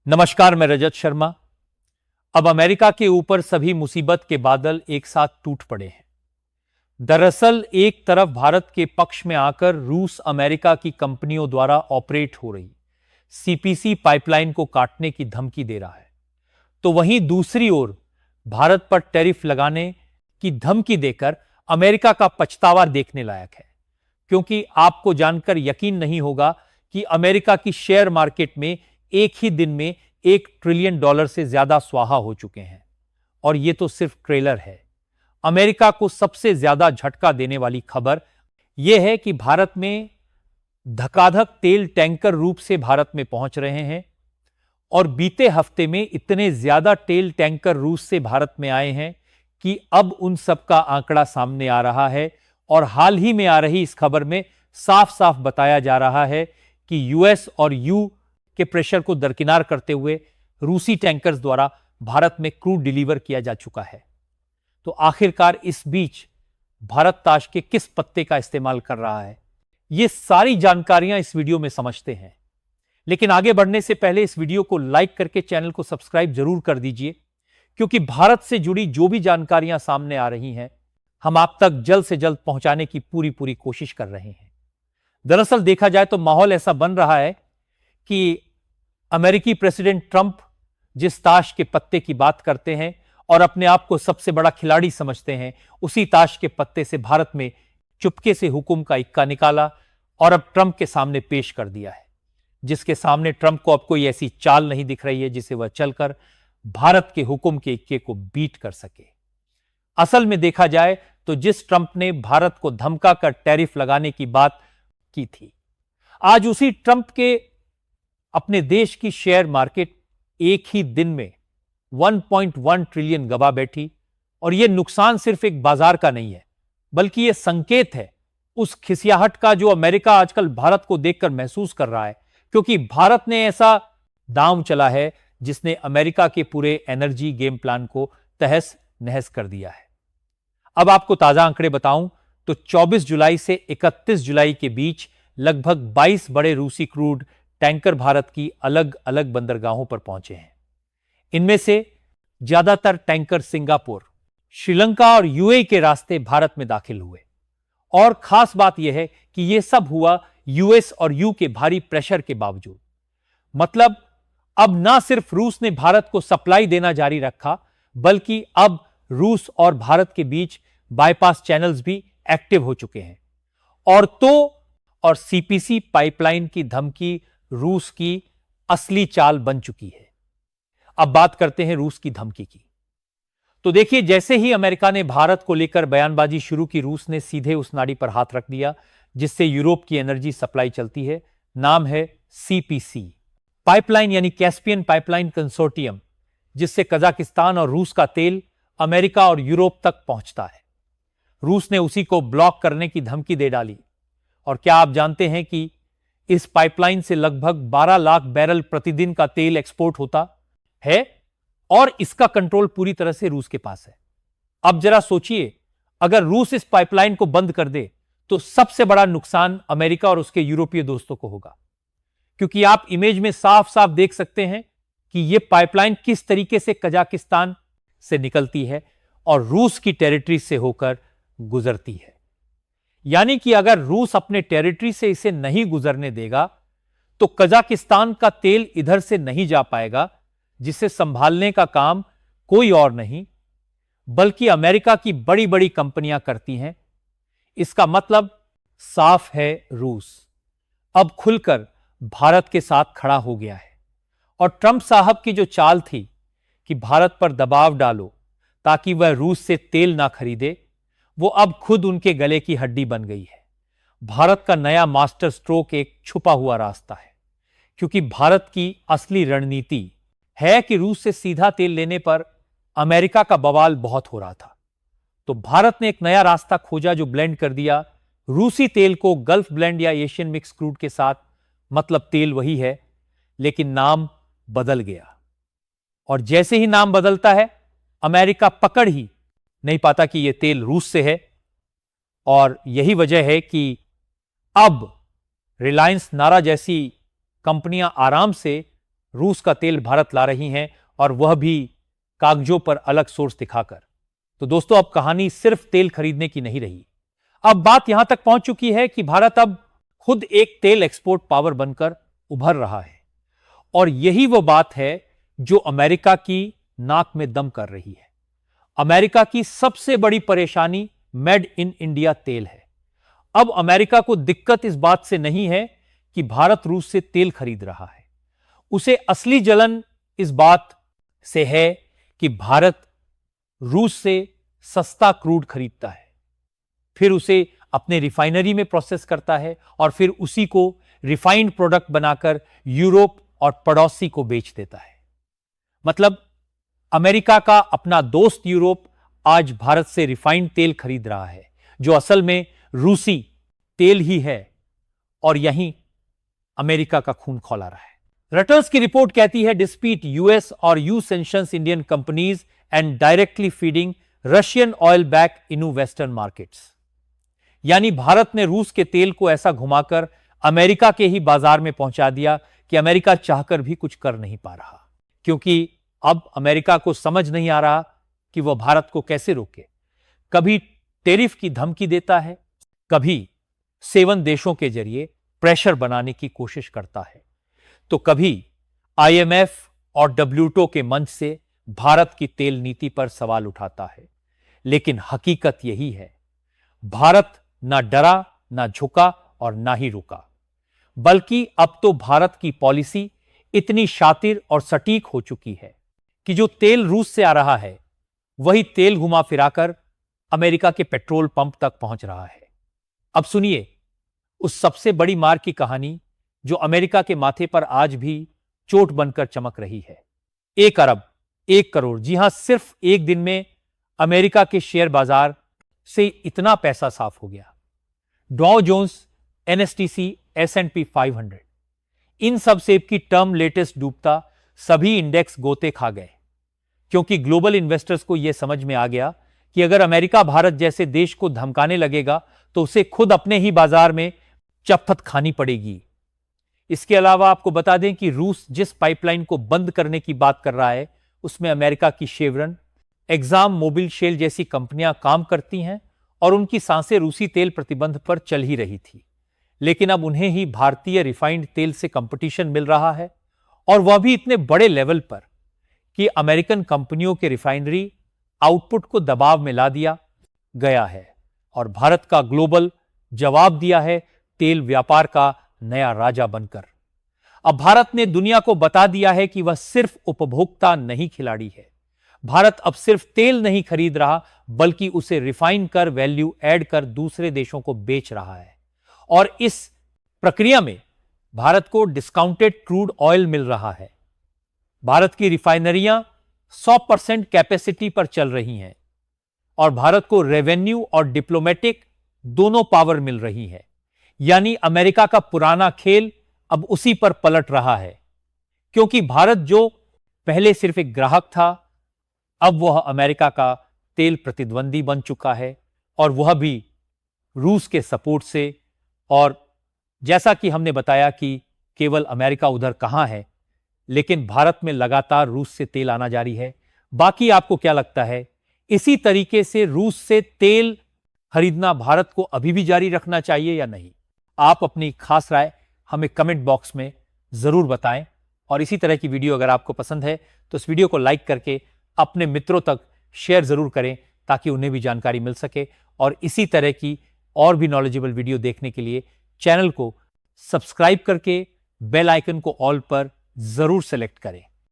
नमस्कार, मैं रजत शर्मा। अब अमेरिका के ऊपर सभी मुसीबत के बादल एक साथ टूट पड़े हैं। दरअसल एक तरफ भारत के पक्ष में आकर रूस अमेरिका की कंपनियों द्वारा ऑपरेट हो रही सीपीसी पाइपलाइन को काटने की धमकी दे रहा है, तो वहीं दूसरी ओर भारत पर टैरिफ लगाने की धमकी देकर अमेरिका का पछतावा देखने लायक है। क्योंकि आपको जानकर यकीन नहीं होगा कि अमेरिका की शेयर मार्केट में एक ही दिन में $1 ट्रिलियन से ज्यादा स्वाहा हो चुके हैं। और यह तो सिर्फ ट्रेलर है। अमेरिका को सबसे ज्यादा झटका देने वाली खबर यह है कि भारत में धकाधक तेल टैंकर रूप से भारत में पहुंच रहे हैं और बीते हफ्ते में इतने ज्यादा तेल टैंकर रूस से भारत में आए हैं कि अब उन सब का आंकड़ा सामने आ रहा है। और हाल ही में आ रही इस खबर में साफ साफ बताया जा रहा है कि यूएस और यू के प्रेशर को दरकिनार करते हुए रूसी टैंकर्स द्वारा भारत में क्रूड डिलीवर किया जा चुका है। तो आखिरकार इस बीच भारत ताश के किस पत्ते का इस्तेमाल कर रहा है, ये सारी जानकारियां इस वीडियो में समझते हैं। लेकिन आगे बढ़ने से पहले इस वीडियो को लाइक करके चैनल को सब्सक्राइब जरूर कर दीजिए, क्योंकि भारत से जुड़ी जो भी जानकारियां सामने आ रही हैं, हम आप तक जल्द से जल्द पहुंचाने की पूरी कोशिश कर रहे हैं। दरअसल देखा जाए तो माहौल ऐसा बन रहा है कि अमेरिकी प्रेसिडेंट ट्रंप जिस ताश के पत्ते की बात करते हैं और अपने आप को सबसे बड़ा खिलाड़ी समझते हैं, उसी ताश के पत्ते से भारत में चुपके से हुक्म का इक्का निकाला और अब ट्रंप के सामने पेश कर दिया है, जिसके सामने ट्रंप को अब कोई ऐसी चाल नहीं दिख रही है जिसे वह चलकर भारत के हुक्म के इक्के को बीट कर सके। असल में देखा जाए तो जिस ट्रंप ने भारत को धमकाकर टैरिफ लगाने की बात की थी, आज उसी ट्रंप के अपने देश की शेयर मार्केट एक ही दिन में 1.1 ट्रिलियन गवा बैठी। और यह नुकसान सिर्फ एक बाजार का नहीं है, बल्कि यह संकेत है उस खिसियाहट का जो अमेरिका आजकल भारत को देखकर महसूस कर रहा है, क्योंकि भारत ने ऐसा दांव चला है जिसने अमेरिका के पूरे एनर्जी गेम प्लान को तहस नहस कर दिया है। अब आपको ताजा आंकड़े बताऊं तो 24 जुलाई से 31 जुलाई के बीच लगभग 22 बड़े रूसी क्रूड टैंकर भारत की अलग अलग बंदरगाहों पर पहुंचे हैं। इनमें से ज्यादातर टैंकर सिंगापुर, श्रीलंका और यूएई के रास्ते भारत में दाखिल हुए। और खास बात यह है कि यह सब हुआ यूएस और यू के भारी प्रेशर के बावजूद। मतलब अब ना सिर्फ रूस ने भारत को सप्लाई देना जारी रखा, बल्कि अब रूस और भारत के बीच बाईपास चैनल्स भी एक्टिव हो चुके हैं। और सीपीसी पाइपलाइन की धमकी रूस की असली चाल बन चुकी है। अब बात करते हैं रूस की धमकी की। तो देखिए, जैसे ही अमेरिका ने भारत को लेकर बयानबाजी शुरू की, रूस ने सीधे उस नाड़ी पर हाथ रख दिया जिससे यूरोप की एनर्जी सप्लाई चलती है। नाम है सीपीसी पाइपलाइन, यानी कैस्पियन पाइपलाइन कंसोर्टियम, जिससे कजाकिस्तान और रूस का तेल अमेरिका और यूरोप तक पहुंचता है। रूस ने उसी को ब्लॉक करने की धमकी दे डाली। और क्या आप जानते हैं कि इस पाइपलाइन से लगभग 12 लाख बैरल प्रतिदिन का तेल एक्सपोर्ट होता है और इसका कंट्रोल पूरी तरह से रूस के पास है। अब जरा सोचिए, अगर रूस इस पाइपलाइन को बंद कर दे तो सबसे बड़ा नुकसान अमेरिका और उसके यूरोपीय दोस्तों को होगा, क्योंकि आप इमेज में साफ साफ देख सकते हैं कि यह पाइपलाइन किस तरीके से कजाकिस्तान से निकलती है और रूस की टेरिटरी से होकर गुजरती है। यानी कि अगर रूस अपने टेरिटरी से इसे नहीं गुजरने देगा तो कजाकिस्तान का तेल इधर से नहीं जा पाएगा, जिसे संभालने का काम कोई और नहीं बल्कि अमेरिका की बड़ी बड़ी कंपनियां करती हैं। इसका मतलब साफ है, रूस अब खुलकर भारत के साथ खड़ा हो गया है। और ट्रंप साहब की जो चाल थी कि भारत पर दबाव डालो ताकि वह रूस से तेल ना खरीदे, वो अब खुद उनके गले की हड्डी बन गई है। भारत का नया मास्टर स्ट्रोक एक छुपा हुआ रास्ता है, क्योंकि भारत की असली रणनीति है कि रूस से सीधा तेल लेने पर अमेरिका का बवाल बहुत हो रहा था। तो भारत ने एक नया रास्ता खोजा जो ब्लेंड कर दिया रूसी तेल को गल्फ ब्लेंड या एशियन मिक्स क्रूड के साथ। मतलब तेल वही है, लेकिन नाम बदल गया। और जैसे ही नाम बदलता है, अमेरिका पकड़ ही नहीं पाता कि यह तेल रूस से है। और यही वजह है कि अब रिलायंस, नारा जैसी कंपनियां आराम से रूस का तेल भारत ला रही हैं, और वह भी कागजों पर अलग सोर्स दिखाकर। तो दोस्तों, अब कहानी सिर्फ तेल खरीदने की नहीं रही। अब बात यहां तक पहुंच चुकी है कि भारत अब खुद एक तेल एक्सपोर्ट पावर बनकर उभर रहा है, और यही वो बात है जो अमेरिका की नाक में दम कर रही है। अमेरिका की सबसे बड़ी परेशानी मेड इन इंडिया तेल है। अब अमेरिका को दिक्कत इस बात से नहीं है कि भारत रूस से तेल खरीद रहा है, उसे असली जलन इस बात से है कि भारत रूस से सस्ता क्रूड खरीदता है, फिर उसे अपने रिफाइनरी में प्रोसेस करता है, और फिर उसी को रिफाइंड प्रोडक्ट बनाकर यूरोप और पड़ोसी को बेच देता है। मतलब अमेरिका का अपना दोस्त यूरोप आज भारत से रिफाइंड तेल खरीद रहा है, जो असल में रूसी तेल ही है, और यहीं अमेरिका का खून खौला रहा है। रॉयटर्स की रिपोर्ट कहती है, डिस्पीट यूएस और you sanctions Indian companies and directly feeding Russian oil back इनू वेस्टर्न मार्केट्स। यानी भारत ने रूस के तेल को ऐसा घुमाकर अमेरिका के ही बाजार में पहुंचा दिया कि अमेरिका चाहकर भी कुछ कर नहीं पा रहा, क्योंकि अब अमेरिका को समझ नहीं आ रहा कि वह भारत को कैसे रोके। कभी टैरिफ की धमकी देता है, कभी 7 देशों के जरिए प्रेशर बनाने की कोशिश करता है, तो कभी आईएमएफ और डब्ल्यूटीओ के मंच से भारत की तेल नीति पर सवाल उठाता है। लेकिन हकीकत यही है, भारत ना डरा, ना झुका और ना ही रुका, बल्कि अब तो भारत की पॉलिसी इतनी शातिर और सटीक हो चुकी है कि जो तेल रूस से आ रहा है वही तेल घुमा फिराकर अमेरिका के पेट्रोल पंप तक पहुंच रहा है। अब सुनिए उस सबसे बड़ी मार की कहानी जो अमेरिका के माथे पर आज भी चोट बनकर चमक रही है। 1 अरब 1 करोड़, जी हां, सिर्फ एक दिन में अमेरिका के शेयर बाजार से इतना पैसा साफ हो गया। डॉ जोन्स, एनएसटीसी, S&P 500, इन सब सेब की टर्म लेटेस्ट डूबता सभी इंडेक्स गोते खा गए, क्योंकि ग्लोबल इन्वेस्टर्स को यह समझ में आ गया कि अगर अमेरिका भारत जैसे देश को धमकाने लगेगा तो उसे खुद अपने ही बाजार में चपत खानी पड़ेगी। इसके अलावा आपको बता दें कि रूस जिस पाइपलाइन को बंद करने की बात कर रहा है उसमें अमेरिका की शेवरन, एग्जाम मोबिल शेल जैसी कंपनियां काम करती हैं, और उनकी सांसें रूसी तेल प्रतिबंध पर चल ही रही थी। लेकिन अब उन्हें ही भारतीय रिफाइंड तेल से कंपटीशन मिल रहा है, और वह भी इतने बड़े लेवल पर कि अमेरिकन कंपनियों के रिफाइनरी आउटपुट को दबाव में ला दिया गया है, और भारत का ग्लोबल जवाब दिया है तेल व्यापार का नया राजा बनकर। अब भारत ने दुनिया को बता दिया है कि वह सिर्फ उपभोक्ता नहीं, खिलाड़ी है। भारत अब सिर्फ तेल नहीं खरीद रहा, बल्कि उसे रिफाइन कर, वैल्यू ऐड कर दूसरे देशों को बेच रहा है, और इस प्रक्रिया में भारत को डिस्काउंटेड क्रूड ऑयल मिल रहा है। भारत की रिफाइनरियां 100% कैपेसिटी पर चल रही हैं, और भारत को रेवेन्यू और डिप्लोमेटिक दोनों पावर मिल रही है। यानी अमेरिका का पुराना खेल अब उसी पर पलट रहा है, क्योंकि भारत जो पहले सिर्फ एक ग्राहक था, अब वह अमेरिका का तेल प्रतिद्वंदी बन चुका है, और वह भी रूस के सपोर्ट से। और जैसा कि हमने बताया कि केवल अमेरिका उधर कहां है, लेकिन भारत में लगातार रूस से तेल आना जारी है। बाकी आपको क्या लगता है, इसी तरीके से रूस से तेल खरीदना भारत को अभी भी जारी रखना चाहिए या नहीं? आप अपनी खास राय हमें कमेंट बॉक्स में जरूर बताएं, और इसी तरह की वीडियो अगर आपको पसंद है तो इस वीडियो को लाइक करके अपने मित्रों तक शेयर जरूर करें, ताकि उन्हें भी जानकारी मिल सके। और इसी तरह की और भी नॉलेजेबल वीडियो देखने के लिए चैनल को सब्सक्राइब करके बेल आइकन को ऑल पर जरूर सेलेक्ट करें।